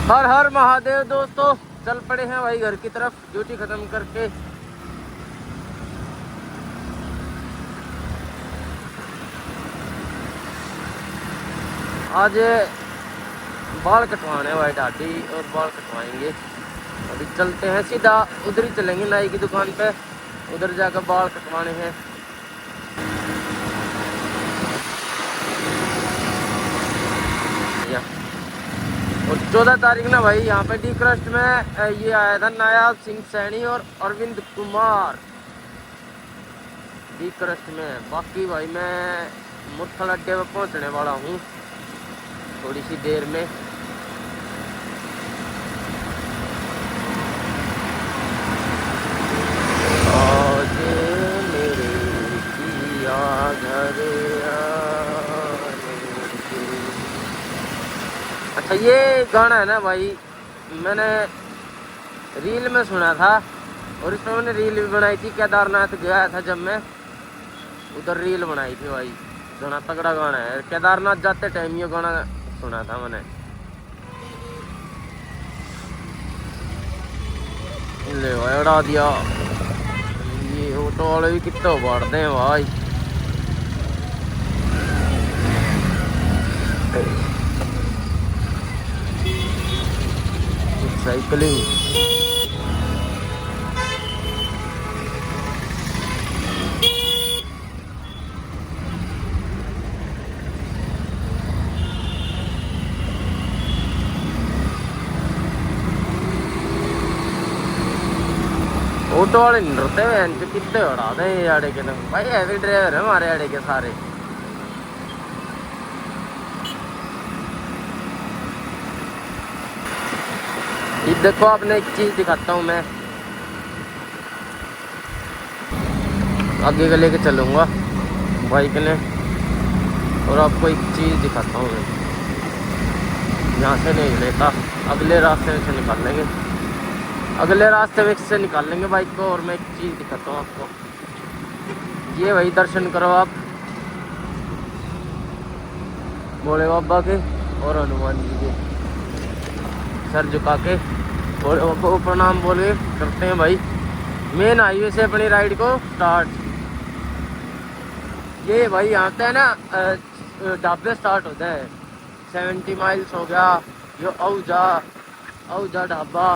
हर हर महादेव दोस्तों, चल पड़े हैं भाई घर की तरफ ड्यूटी खत्म करके। आज बाल कटवाने भाई दाढ़ी और बाल कटवाएंगे। अभी चलते हैं सीधा उधर ही चलेंगे नाई की दुकान पे, उधर जाकर बाल कटवाने हैं। और 14 तारीख ना भाई यहाँ पे डी क्रस्ट में ये आया था नायाब सिंह सैनी और अरविंद कुमार डी क्रस्ट में। बाकी भाई मैं मुट्ठल अड्डे पर पहुँचने वाला हूँ थोड़ी सी देर में। आज मेरे पिया घर अच्छा, ये गाना है ना भाई, मैंने रील में सुना था और इसमें मैंने रील भी बनाई थी। केदारनाथ गया था जब मैं, उधर रील बनाई थी भाई। गाना तगड़ा गाना है, केदारनाथ जाते टाइम ये गाना सुना था मैंने। ले भाई उड़ा दिया, ये ऑटो वाले भी कितने उबाड़ते हैं भाई। साइकिलिंग ऑटो वाले नहीं डरते हैं, कितने उड़ाते हैं आड़े के ना भाई। हैवी ड्राइवर है हमारे आड़े के सारे। ये देखो आपने एक चीज दिखाता हूँ मैं, आगे का लेके चलूंगा बाइक ने, और आपको एक चीज दिखाता हूँ मैं। यहाँ से नहीं लेता, अगले रास्ते से निकाल लेंगे, अगले रास्ते में से निकाल लेंगे बाइक को। और मैं एक चीज दिखाता हूँ आपको, ये भाई दर्शन करो आप भोले बाबा के और हनुमान जी के, सर झुका के भोले बाबा को प्रणाम बोल के करते हैं भाई। मेन हाईवे से अपनी राइड को स्टार्ट। ये भाई यहाँ पे है ना ढाबे स्टार्ट होते हैं। 70 माइल्स हो गया, ये औजा ढाबा,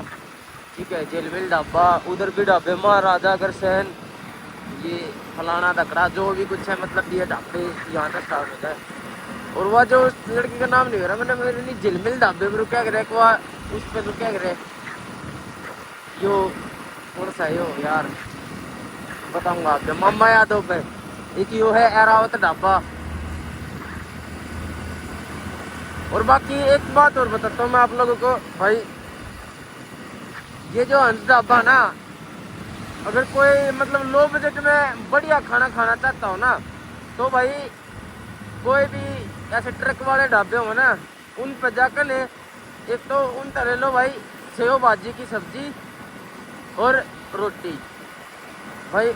ठीक है, जेलमिल ढाबा, उधर भी ढाबे महाराजा अग्रसेन, ये फलाना धकड़ा जो भी कुछ है, मतलब ये ढाबे यहाँ से स्टार्ट होता है। और वह जो लड़की का नाम नहीं हो रहा मैंने, मेरे लिए जेलमिल ढाबे में रुका करे, उस पर रुका करे, यो कौन सा यो यार बताऊंगा आपको, मामा यादव पे। एक यो है एरावत ढाबा। और बाकी एक बात और बताता हूँ मैं आप लोगों को भाई, ये जो हंस ढाबा ना, अगर कोई मतलब लो बजट में बढ़िया खाना खाना चाहता हो ना, तो भाई कोई भी ऐसे ट्रक वाले ढाबे हो ना, उन पर जाकर ले, एक तो उन तरह लो भाई सेव भाजी की सब्जी और रोटी, भाई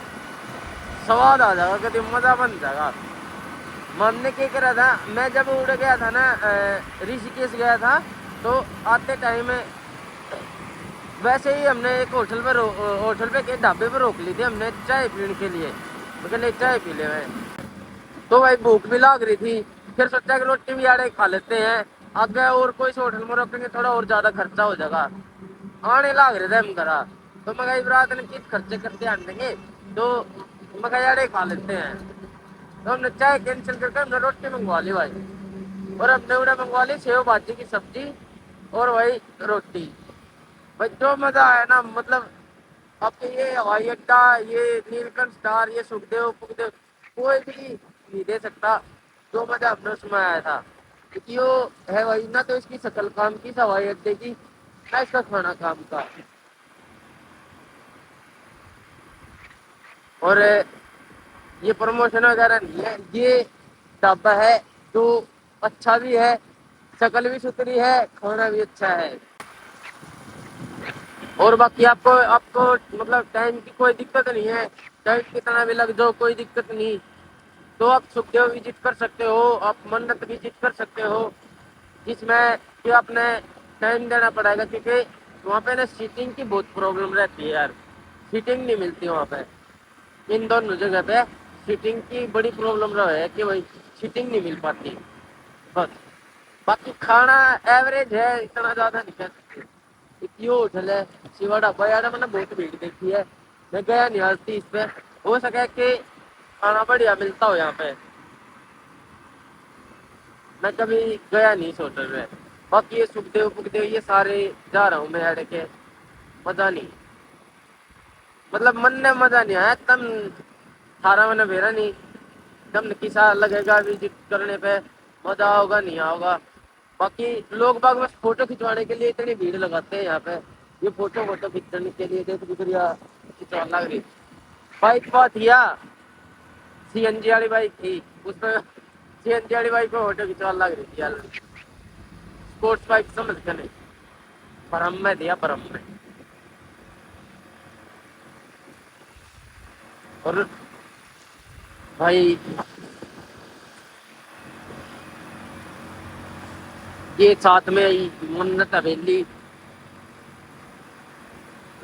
स्वाद आ जाएगा, कभी मज़ा बन जाएगा। हमने क्या करा था, मैं जब उड़ गया था ना ऋषिकेश गया था, तो आते टाइम वैसे ही हमने एक होटल पे के ढाबे पे रोक ली थी हमने चाय पीने के लिए। मैं कहले चाय पी ले मैं, तो भाई भूख भी लग रही थी, फिर सोचा कि रोटी भी आड़े खा लेते हैं आगे, और कोई होटल में रोकेंगे थोड़ा और ज़्यादा खर्चा हो जाएगा। आने लग रहे थे हम करा, तो मैं कहा रात ने किस खर्चे करते आने देंगे, तो मैं कहा यार खा लेते हैं। तो हमने चाय कैंसिल करके हमने रोटी मंगवा ली भाई, और हमने उड़ा मंगवा ली सेव भाजी की सब्जी और वही रोटी। भाई जो मज़ा आया ना, मतलब आपके ये हवाई अड्डा, ये नीलकंठ स्टार, ये सुखदेव पुखदेव, कोई भी नहीं दे सकता जो मज़ा हमने उसमें आया था। क्योंकि वो है भाई ना, तो इसकी शक्ल काम की हवाई अड्डे की, ना इसका खाना काम का। और ये प्रमोशन वगैरह नहीं है, ये ढाबा है जो अच्छा भी है, शक्ल भी सुथरी है, खाना भी अच्छा है। और बाकी आपको आपको मतलब टाइम की कोई दिक्कत नहीं है, टाइम कितना भी लग जाओ कोई दिक्कत नहीं। तो आप सुखदेव विजिट कर सकते हो, आप मन्नत विजिट कर सकते हो, जिसमें कि आपने टाइम देना पड़ेगा, क्योंकि वहाँ पे ना सीटिंग की बहुत प्रॉब्लम रहती है यार, सीटिंग नहीं मिलती वहाँ पे। इन दोनों जगह पे सीटिंग की बड़ी प्रॉब्लम रहा है कि भाई सीटिंग नहीं मिल पाती बस। बाकी खाना एवरेज है, इतना ज़्यादा नहीं कह सकते। इतनी होटल है शिवा ढाबा यार, मैंने बहुत भीड़ देखी है, मैं गया नहीं आज इस पे। हो सके कि खाना बढ़िया मिलता हो यहाँ पे, मैं कभी गया नहीं इस होटल में। बाकी ये सुखदेव पुखदेव ये सारे जा रहा हूँ मैं अड़ के, मजा नहीं, मतलब मन में मजा नहीं आया एकदम, थारा मैंने भेरा नहीं एकदम, किसा लगेगा विजिट करने पे, मजा होगा नहीं होगा। बाकी लोग बाग बस फोटो खिंचवाने के लिए इतनी भीड़ लगाते हैं यहाँ पे, ये फोटो फोटो खिंचने के लिए देख गुजरिया खिंचवा लग रही। बाइक बात किया सीएनजी वाली बाइक थी, उसमें सीएनजी वाली बाइक में फोटो खिंचवा लग रही थी यार, स्पोर्ट्स बाइक समझ के नहीं, परम में दिया परम में। और भाई ये साथ में ही मन्नत हवेली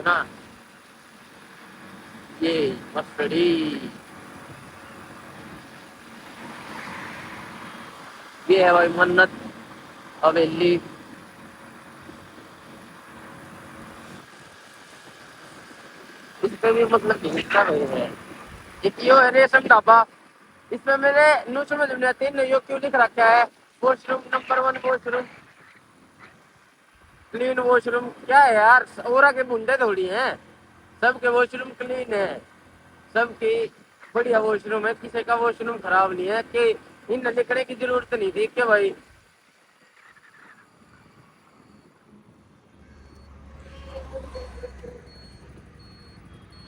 ना, ये मस्तड़ी, ये है भाई मन्नत हवेली। इस पे भी मतलब भीड़ है। एक यो है रेशम ढाबा, इसमें मैंने न्यू समझ में आती है यो क्यों लिख रखा है washroom number 1 washroom, clean washroom क्या है यार, और आगे बूंदे थोड़ी हैं, सबके वॉशरूम क्लीन है, सबकी बढ़िया वॉशरूम है, किसी का वॉशरूम खराब नहीं है कि इन लिखने की जरूरत नहीं थी कि भाई।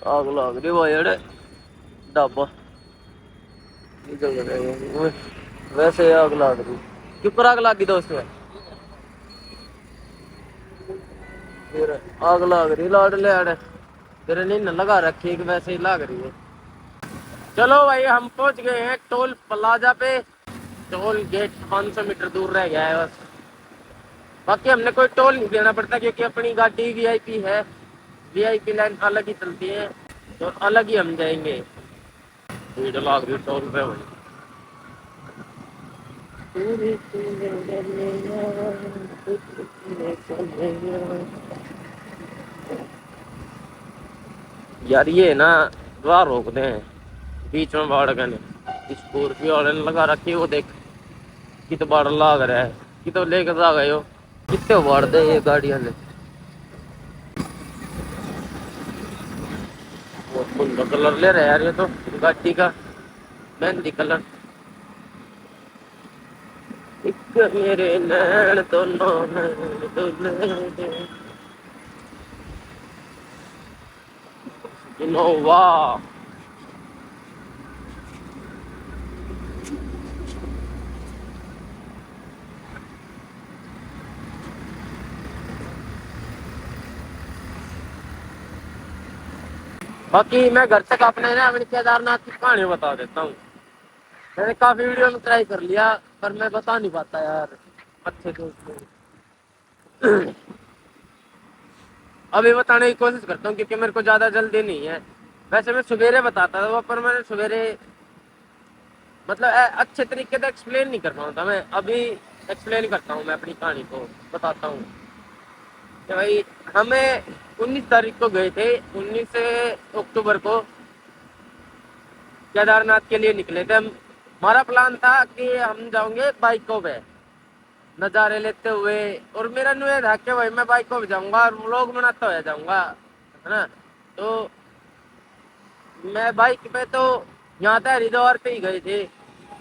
आग लग रही भाई अड़े ढाबा, वैसे आग लग रही, क्यों पर आग लगी दोस्त में, फिर आग लग रही लाड ले आड़े, तेरे नहीं न लगा रखी कि वैसे ही लग रही है। चलो भाई हम पहुंच गए हैं टोल प्लाजा पे, टोल गेट 500 मीटर दूर रह गया है बस। बाकी हमने कोई टोल नहीं देना पड़ता क्योंकि अपनी गाड़ी वीआईपी है, वीआईपी लाइन अलग ही चलती है, तो अलग ही हम जाएंगे। भीड़ लग रही टोल पे भाई। यार ये ना राह रोक दे हैं बीच में बाढ़ का, स्कॉर्पियो वाले ने लगा रखी, वो देख कित बाढ़ लाग रहा है, कि तो लेकर आ गए हो, कितने बाढ़ दे ये गाड़ियां ने। बहुत सुंदर कलर ले रहे हैं यार ये तो गाड़ी का, मेहंदी कलर। एक मेरे नैन दोनों नैन दुल्हन इनोवा। बाकी मैं घर तक अपने ना अपने केदारनाथ की कहानी बता देता हूँ। मैंने काफी वीडियो में ट्राई कर लिया पर मैं बता नहीं पाता यार अच्छे से उसमें। अभी बताने की कोशिश करता हूँ क्योंकि मेरे को ज्यादा जल्दी नहीं है। वैसे मैं सवेरे बताता था पर मैंने सवेरे मतलब अच्छे तरीके से एक्सप्लेन नहीं कर पाऊंगा, मैं अभी एक्सप्लेन करता हूँ, मैं अपनी कहानी को बताता हूँ कि भाई हमें 19 तारीख को गए थे, 19 अक्टूबर को केदारनाथ के लिए निकले थे हम। हमारा प्लान था कि हम जाओगे बाइकों पे नज़ारे लेते हुए, और मेरा न्यू था कि भाई मैं बाइकों पे जाऊंगा और व्लॉग बनाता हुआ जाऊंगा, है ना। तो मैं बाइक पे तो यहाँ था हरिद्वार पे ही गए थे,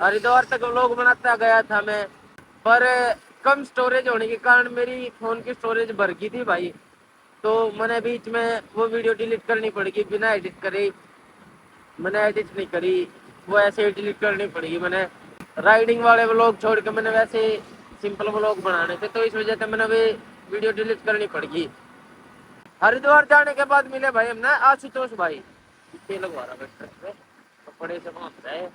हरिद्वार तक व्लॉग बनाता गया था मैं, पर कम स्टोरेज होने के कारण मेरी फ़ोन की स्टोरेज भर गई थी भाई, तो मैंने बीच में वो वीडियो डिलीट करनी पड़ेगी बिना एडिट करे, मैंने एडिट नहीं करी, वो ऐसे ही डिलीट करनी पड़ेगी। मैंने राइडिंग वाले व्लॉग छोड़ के मैंने वैसे सिंपल व्लॉग बनाने थे, तो इस वजह से मैंने भी वीडियो डिलीट करनी पड़ेगी। हरिद्वार जाने के बाद मिले भाई हमने आशुतोष भाई, पीछे लगवा रहा है कपड़े से बांध रहे।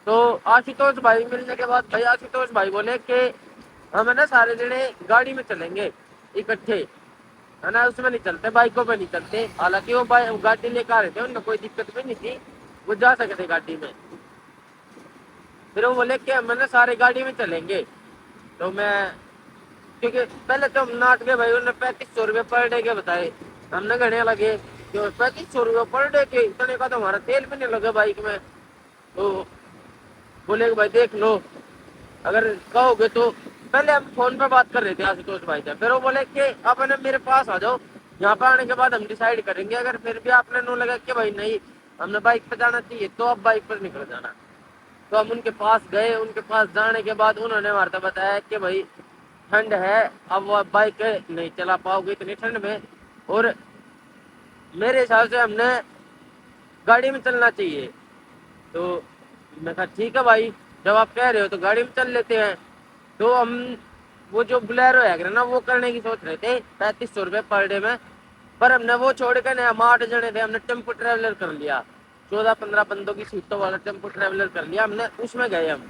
तो आशुतोष भाई मिलने के बाद भाई आशुतोष भाई बोले कि हम है ना सारे जने गाड़ी में चलेंगे इकट्ठे, है ना, उसमें नहीं चलते, बाइकों पे नहीं चलते। हालांकि वो गाड़ी लेकर आ रहे थे, उनमें कोई दिक्कत भी नहीं थी, वो जा सकते गाड़ी में। फिर वो बोले कि हम है ना सारे गाड़ी में चलेंगे। तो मैं, क्योंकि पहले तो हम नाट गए भाई, उन्होंने 3500 रुपये पर डे के बताए, हमने गणे लगे कि 3500 रुपये पर डे के, इतने का तो हमारा तेल भी नहीं लगा बाइक में। तो बोले कि भाई देख लो, अगर कहोगे तो। पहले हम फोन पे बात कर रहे थे आशुतोष भाई से, फिर वो बोले कि आप है ना मेरे पास आ जाओ, यहाँ पे आने के बाद हम डिसाइड करेंगे, अगर फिर भी आपने नो लगा कि भाई नहीं हमने बाइक पे जाना चाहिए, तो आप बाइक पर निकल जाना। तो हम उनके पास गए, उनके पास जाने के बाद उन्होंने हमारे को बताया कि भाई ठंड है, अब वो बाइक नहीं चला पाओगे इतनी ठंड में, और मेरे हिसाब से हमने गाड़ी में चलना चाहिए। तो मैं कहा ठीक है भाई, जब आप कह रहे हो तो गाड़ी में चल लेते हैं। तो हम वो जो बुलेरो है ना वो करने की सोच रहे थे 3500 रुपये पर डे में, पर हमने वो छोड़ के ना, हम 8 जने थे, हमने टेम्पो ट्रेवलर कर लिया, 14-15 बंदों की सीटों वाला टेम्पो ट्रेवलर कर लिया हमने, उसमें गए हम।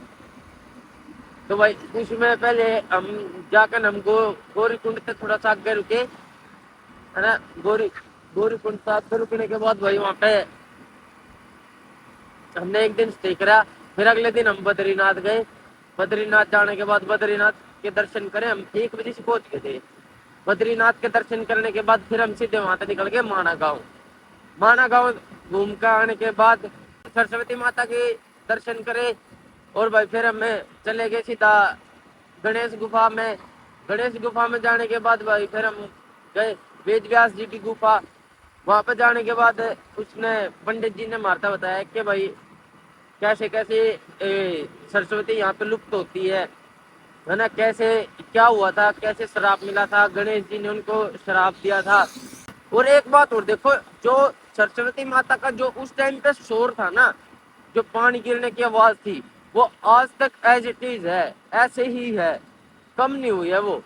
तो भाई उसमें पहले हम जाकर हमको गौरी कुंड से थोड़ा सा आगे रुके, है ना, गौरी कुंड से आगे रुकने के बाद भाई वहाँ पे हमने एक दिन स्टे करा। फिर अगले दिन हम बद्रीनाथ गए। बद्रीनाथ जाने के बाद बद्रीनाथ के दर्शन करें, हम 1 बजे से पहुंच गए थे। बद्रीनाथ के दर्शन करने के बाद फिर हम सीधे वहां से निकल गए माना गाँव। माना गाँव घूम कर आने के बाद सरस्वती माता के दर्शन करे, और भाई फिर हमें चले गए सीधा गणेश गुफा में। गणेश गुफा में जाने के बाद भाई फिर हम गए वेद व्यास जी की गुफा। वहां पर जाने के बाद उसने पंडित जी ने मारता बताया कि भाई कैसे कैसे सरस्वती यहाँ पे लुप्त होती है ना, कैसे क्या हुआ था, कैसे श्राप मिला था, गणेश जी ने उनको श्राप दिया था। और एक बात और देखो, जो सरस्वती माता का जो उस टाइम पे शोर था ना, जो पानी गिरने की आवाज थी, वो आज तक एज इट इज है, ऐसे ही है, कम नहीं हुई है वो।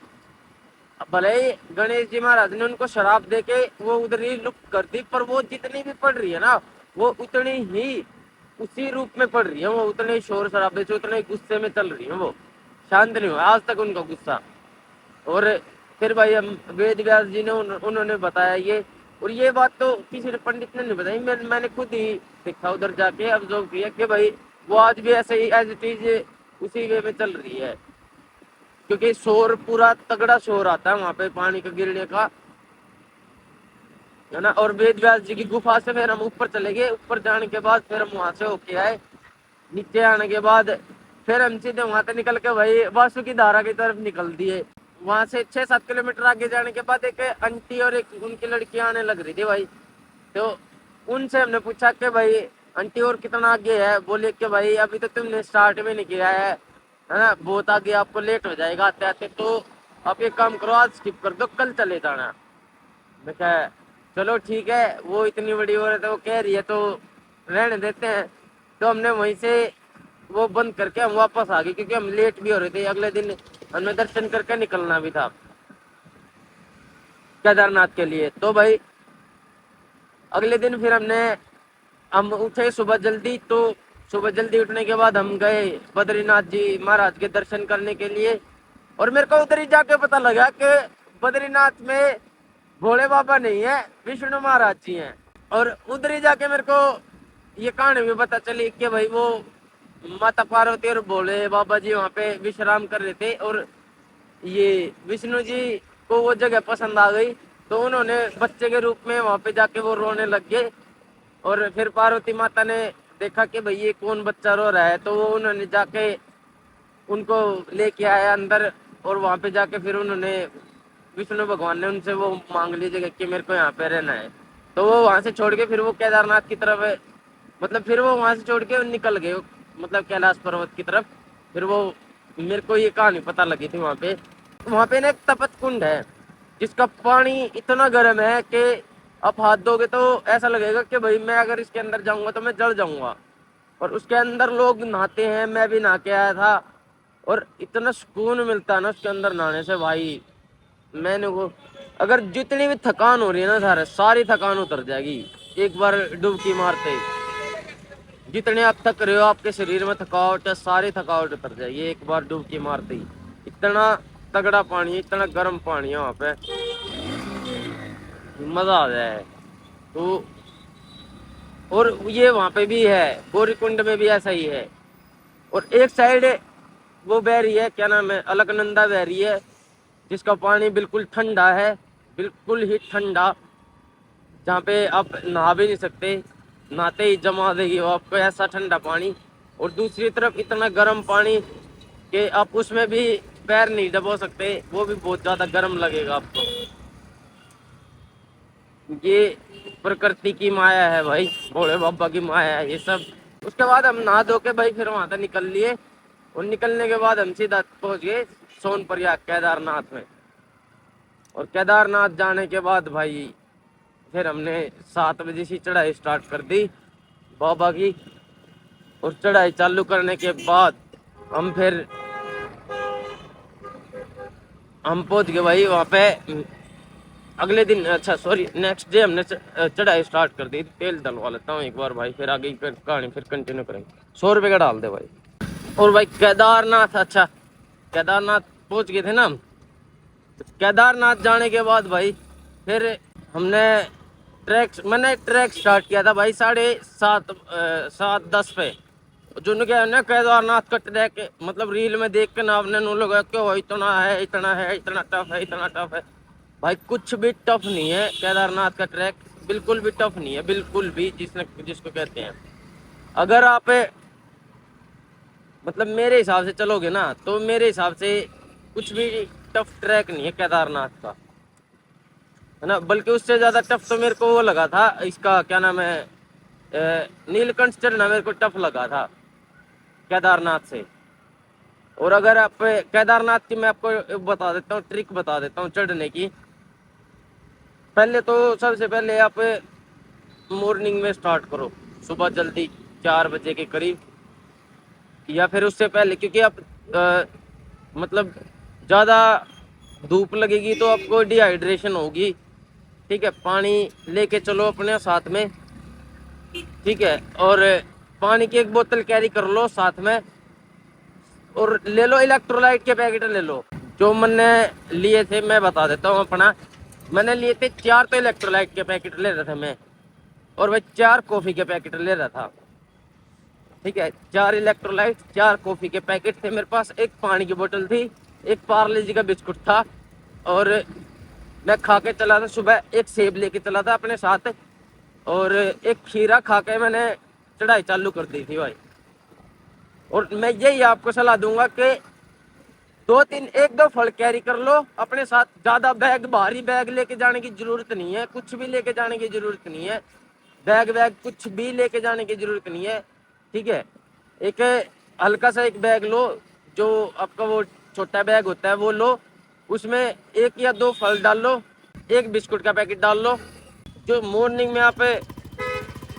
भले ही गणेश जी महाराज ने उनको शराब देके वो उधर ही लुप्त कर दी, पर वो जितनी भी पड़ रही है ना, वो उतनी ही उसी रूप में पड़ रही है, वो उतने ही शोर शराबे से, उतने ही गुस्से में चल रही है, वो शांत नहीं हुआ आज तक उनका गुस्सा। और फिर भाई हम वेद व्यास जी ने उन्होंने बताया ये, और ये बात तो किसी ने पंडित ने नहीं बताई, मैंने खुद ही देखा उधर जाके, ऑब्जर्व किया कि भाई वो आज भी ऐसे ही एज इट इज उसी वे में चल रही है, क्योंकि शोर पूरा तगड़ा शोर आता है वहां पे पानी का गिरने का, है ना। और वेद व्यास जी की गुफा से फिर हम ऊपर चले गए। ऊपर जाने के बाद फिर हम वहां से होके आए। नीचे आने के बाद फिर हम सीधे वहां से निकल के भाई वासुकी धारा की तरफ निकल दिए। वहां से 6-7 किलोमीटर आगे जाने के बाद एक आंटी और एक उनकी लड़की आने लग रही थी भाई। तो उनसे हमने पूछा कि भाई आंटी और कितना आगे है, बोले कि भाई अभी तो तुमने स्टार्ट में नहीं किया है ना, बहुत आगे आपको लेट हो जाएगा आते आते, तो आप एक काम करो आज स्किप कर दो, कल चले जाना। मैं कहा चलो ठीक है, वो इतनी बड़ी औरत है, वो कह रही है तो रहने देते हैं। तो हमने वहीं से वो बंद करके हम वापस आ गए, क्योंकि हम लेट भी हो रहे थे, अगले दिन हमें दर्शन करके निकलना भी था केदारनाथ के लिए। तो भाई अगले दिन फिर हम उठे सुबह जल्दी। तो सुबह जल्दी उठने के बाद हम गए बद्रीनाथ जी महाराज के दर्शन करने के लिए। और मेरे को उधर ही जाके पता लगा कि बद्रीनाथ में भोले बाबा नहीं है, विष्णु महाराज जी हैं। और उधर ही जाके मेरे को ये कहानी भी पता चली कि भाई वो माता पार्वती और भोले बाबा जी वहाँ पे विश्राम कर रहे थे, और ये विष्णु जी को वो जगह पसंद आ गई, तो उन्होंने बच्चे के रूप में वहाँ पे जाके वो रोने लग गए। और फिर पार्वती माता ने देखा कि भाई ये कौन बच्चा रो रहा है, तो वो उन्होंने जाके उनको लेके आया अंदर, और वहाँ पे जाके फिर उन्होंने विष्णु भगवान ने उनसे वो मांग ली जगह कि मेरे को यहाँ पे रहना है। तो वो वहाँ से छोड़ के फिर वो केदारनाथ की तरफ, मतलब फिर वो वहाँ से छोड़ के निकल गए, मतलब कैलाश पर्वत की तरफ। फिर वो मेरे को ये कहानी पता लगी थी वहाँ पे ना एक तपत कुंड है, जिसका पानी इतना गर्म है कि आप हाथ धोगे तो ऐसा लगेगा कि भाई मैं अगर इसके अंदर जाऊंगा तो मैं जल जाऊंगा। और उसके अंदर लोग नहाते हैं, मैं भी नहा के आया था, और इतना सुकून मिलता है ना उसके अंदर नहाने से भाई। मैंने वो अगर जितनी भी थकान हो रही है ना, सारी थकान उतर जाएगी एक बार डुबकी मारते ही। जितने आप थक रहे हो, आपके शरीर में थकावट है, सारी थकावट उतर जाएगी एक बार डुबकी मारते ही। इतना तगड़ा पानी है, इतना गर्म पानी है वहाँ पे, मजा आ जाए। तो और ये वहाँ पे भी है, गौरीकुंड में भी ऐसा ही है। और एक साइड वो बह रही है, क्या नाम है, अलकनंदा बह रही है, जिसका पानी बिल्कुल ठंडा है, बिल्कुल ही ठंडा, जहाँ पे आप नहा भी नहीं सकते, नहाते ही जमा देगी वो आपको, ऐसा ठंडा पानी। और दूसरी तरफ इतना गर्म पानी कि आप उसमें भी पैर नहीं डबो सकते, वो भी बहुत ज़्यादा गर्म लगेगा आपको। ये प्रकृति की माया है भाई, भोले बाबा की माया है ये सब। उसके बाद हम नहा धो के भाई फिर वहाँ से निकल लिए, और निकलने के बाद हम सीधा पहुँच गए सोनप्रयाग केदारनाथ में। और केदारनाथ जाने के बाद भाई फिर हमने 7 बजे से चढ़ाई स्टार्ट कर दी बाबा की। और चढ़ाई चालू करने के बाद हम पहुंच गए भाई वहाँ पे अगले दिन, अच्छा सॉरी नेक्स्ट डे हमने चढ़ाई स्टार्ट कर दी। तेल डलवा लेता हूँ एक बार भाई, फिर आगे की कहानी फिर कंटिन्यू करेंगे। 100 रुपये का डाल दे भाई। और भाई केदारनाथ, अच्छा केदारनाथ पहुंच गए थे ना हम। तो केदारनाथ जाने के बाद भाई फिर मैंने ट्रैक स्टार्ट किया था भाई 7:30 पे। जो क्या है ना केदारनाथ का ट्रैक, मतलब रील में देख के ना आपने नो लगा क्यों इतना है, इतना है, इतना टफ है, इतना टफ है। भाई कुछ भी टफ नहीं है केदारनाथ का ट्रैक, बिल्कुल भी टफ नहीं है, बिल्कुल भी, जिसको कहते हैं। अगर आप मतलब मेरे हिसाब से चलोगे ना, तो मेरे हिसाब से कुछ भी टफ ट्रैक नहीं है केदारनाथ का, है ना। बल्कि उससे ज़्यादा टफ तो मेरे को वो लगा था, इसका क्या नाम है, नीलकंठ चढ़ना मेरे को टफ लगा था केदारनाथ से। और अगर आप केदारनाथ की, मैं आपको बता देता हूँ, ट्रिक बता देता हूँ चढ़ने की। पहले तो सबसे पहले आप मॉर्निंग में स्टार्ट करो, सुबह जल्दी 4 बजे के करीब, या फिर उससे पहले, क्योंकि आप मतलब ज़्यादा धूप लगेगी तो आपको डिहाइड्रेशन होगी, ठीक है। पानी लेके चलो अपने साथ में, ठीक है। और पानी की एक बोतल कैरी कर लो साथ में, और ले लो इलेक्ट्रोलाइट के पैकेट ले लो। जो मैंने लिए थे मैं बता देता हूँ अपना, मैंने लिए थे 4 तो इलेक्ट्रोलाइट के पैकेट ले रहा था मैं, और भाई 4 कॉफ़ी के पैकेट ले रहा था, ठीक है। 4 इलेक्ट्रोलाइट, 4 कॉफ़ी के पैकेट थे मेरे पास, एक पानी की बोतल थी, एक पार्ले जी का बिस्कुट था, और मैं खा के चला था सुबह, एक सेब लेके चला था अपने साथ, और एक खीरा खा के मैंने चढ़ाई चालू कर दी थी भाई। और मैं यही आपको सलाह दूंगा कि 1-2 फल कैरी कर लो अपने साथ। ज़्यादा भारी बैग लेके जाने की ज़रूरत नहीं है, कुछ भी लेके जाने की ज़रूरत नहीं है, बैग कुछ भी लेके जाने की ज़रूरत नहीं है, ठीक है। एक हल्का सा एक बैग लो, जो आपका वो छोटा बैग होता है वो लो, उसमें 1 या 2 फल डाल लो, एक बिस्कुट का पैकेट डाल लो। जो मॉर्निंग में आप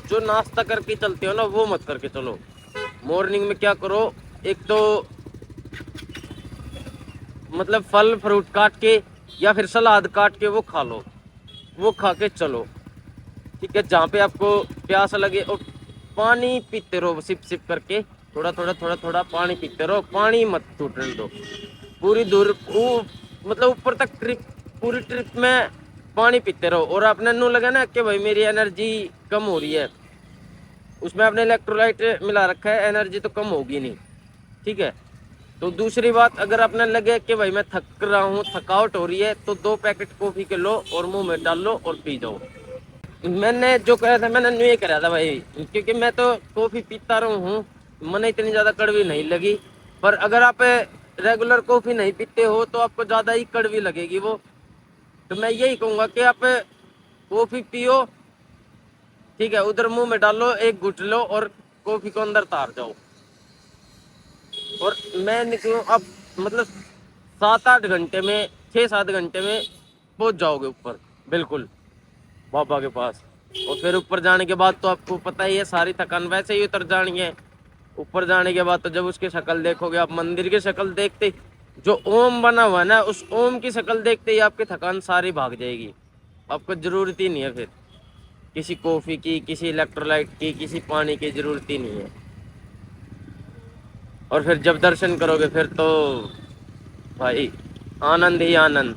जो नाश्ता करके चलते हो ना, वो मत करके चलो। मॉर्निंग में क्या करो, एक तो मतलब फल फ्रूट काट के या फिर सलाद काट के वो खा लो, वो खा के चलो, ठीक है। जहाँ पे आपको प्यास लगे, और पानी पीते रहो सिप सिप करके, थोड़ा पानी पीते रहो, पानी मत छूटने दो पूरी दूर, मतलब ऊपर तक पूरी ट्रिप में पानी पीते रहो। और आपने नू लगा ना कि भाई मेरी एनर्जी कम हो रही है, उसमें आपने इलेक्ट्रोलाइट मिला रखा है, एनर्जी तो कम होगी नहीं, ठीक है। तो दूसरी बात, अगर आपने लगे कि भाई मैं थक रहा हूँ, थकावट हो रही है, तो 2 पैकेट कॉफ़ी के लो और मुंह में डाल लो और पी जाओ। मैंने जो करा था मैंने नहीं करा था भाई, क्योंकि मैं तो कॉफ़ी पीता रहा हूँ, मैंने इतनी ज़्यादा कड़वी नहीं लगी। पर अगर आप रेगुलर कॉफ़ी नहीं पीते हो तो आपको ज़्यादा ही कड़वी लगेगी वो। तो मैं यही कहूँगा कि आप कॉफ़ी पियो, ठीक है, उधर मुंह में डालो, एक घुट लो और कॉफ़ी को अंदर तार जाओ। और मैं निकलूँ अब, मतलब 7-8 घंटे में, 6-7 घंटे में पहुँच जाओगे ऊपर, बिल्कुल बाबा के पास। और फिर ऊपर जाने के बाद तो आपको पता ही है, सारी थकान वैसे ही उतर जानी है। ऊपर जाने के बाद तो जब उसकी शक्ल देखोगे आप, मंदिर की शक्ल देखते, जो ओम बना हुआ है ना, उस ओम की शक्ल देखते ही आपकी थकान सारी भाग जाएगी। आपको ज़रूरत ही नहीं है फिर किसी कॉफ़ी की, किसी इलेक्ट्रोलाइट की, किसी पानी की ज़रूरत ही नहीं है। और फिर जब दर्शन करोगे फिर तो भाई आनंद ही आनंद।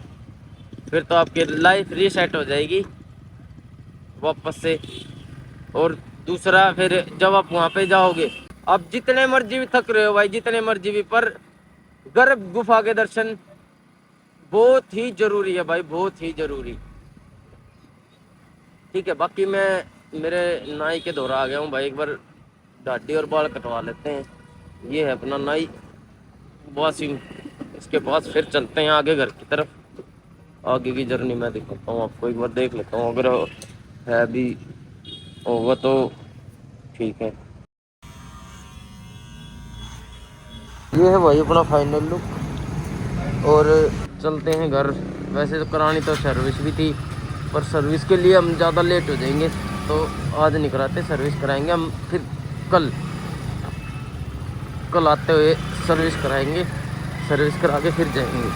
फिर तो आपकी लाइफ रीसेट हो जाएगी वापस से। और दूसरा फिर जब आप वहां पे जाओगे, आप जितने मर्जी भी थक रहे हो भाई, जितने मर्जी भी, पर गर्भ गुफा के दर्शन बहुत ही जरूरी है भाई, बहुत ही जरूरी। ठीक है, बाकी मैं मेरे नाई के दौरा आ गया हूँ भाई, एक बार दाढ़ी और बाल कटवा लेते हैं। ये है अपना नाई वासिम, इसके पास फिर चलते हैं आगे घर की तरफ। आगे की जर्नी मैं दिखाता हूँ आपको, एक बार देख लेता हूँ, अगर है भी होगा तो ठीक है। ये है भाई अपना फाइनल लुक, और चलते हैं घर। वैसे तो करानी तो सर्विस भी थी, पर सर्विस के लिए हम ज़्यादा लेट हो जाएंगे, तो आज नहीं कराते, सर्विस कराएंगे हम फिर कल आते हुए सर्विस कराएंगे, सर्विस करा के फिर जाएंगे।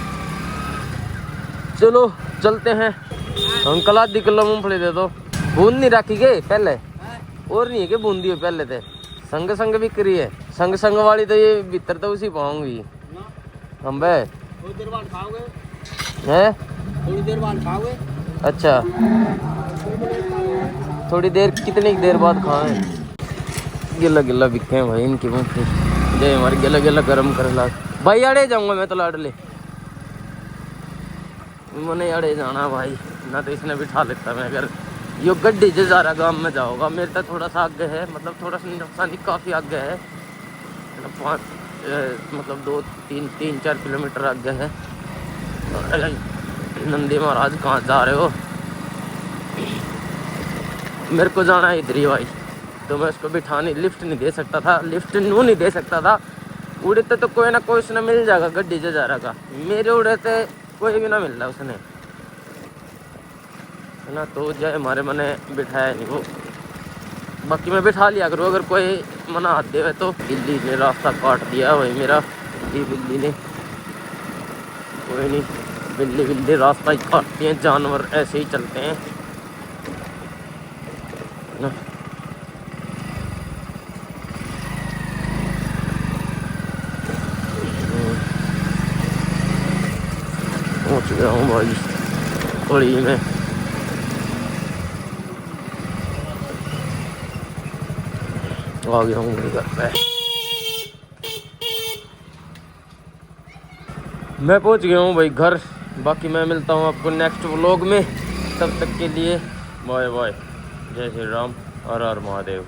चलो चलते हैं। अंकल आधी किलो मूँगफली दे दो। बूंद नहीं रखी गए पहले, और नहीं है कि बूंदी हो पहले थे, संग संग बिक्री है, संग संग वाली तो ये भीतर तो उसी पाऊंगी हम बे। थोड़ी देर बाद खाओगे हैं? थोड़ी देर बाद खाओगे? अच्छा, थोड़ी देर, कितनी देर बाद खाएं? गिला गिला बिके हैं भाई इनकी मूँगफली। जय हमारे गिला गिला गरम कर ला भाई। अड़े जाऊंगा मैं तो लाडले, मैंने अड़े जाना भाई, ना तो इसने बिठा लेता मैं। अगर यो गड्डी से ज़्यादा गाँव में जाओगा, मेरे तो थोड़ा सा आगे है, मतलब थोड़ा सा नुकसान काफ़ी आगे है, मतलब 2-3-4 किलोमीटर आगे है। नंदी महाराज कहाँ जा रहे हो? मेरे को जाना है इधर ही भाई, तो मैं उसको बिठाने लिफ्ट नहीं दे सकता था, लिफ्ट नू नहीं दे सकता था। उड़ते तो कोई ना कोई उसने मिल जाएगा गड्डी से जा रहा का, मेरे उड़ते कोई भी ना मिल रहा उसने, है ना। तो जो हमारे मने बिठाया नहीं वो, बाकी मैं बिठा लिया करूँ अगर कोई मना आते हुए तो। बिल्ली ने रास्ता काट दिया भाई मेरा, ये बिल्ली ने, कोई नहीं, बिल्ली रास्ता ही काटती हैं, जानवर ऐसे ही चलते हैं ना। पहुँच गया हूँ भाई कड़ी में। आ गया हूँ घर पे, मैं पहुंच गया हूँ भाई घर। बाकी मैं मिलता हूँ आपको नेक्स्ट व्लॉग में, तब तक के लिए बाय बाय। जय श्री राम, हर हर महादेव।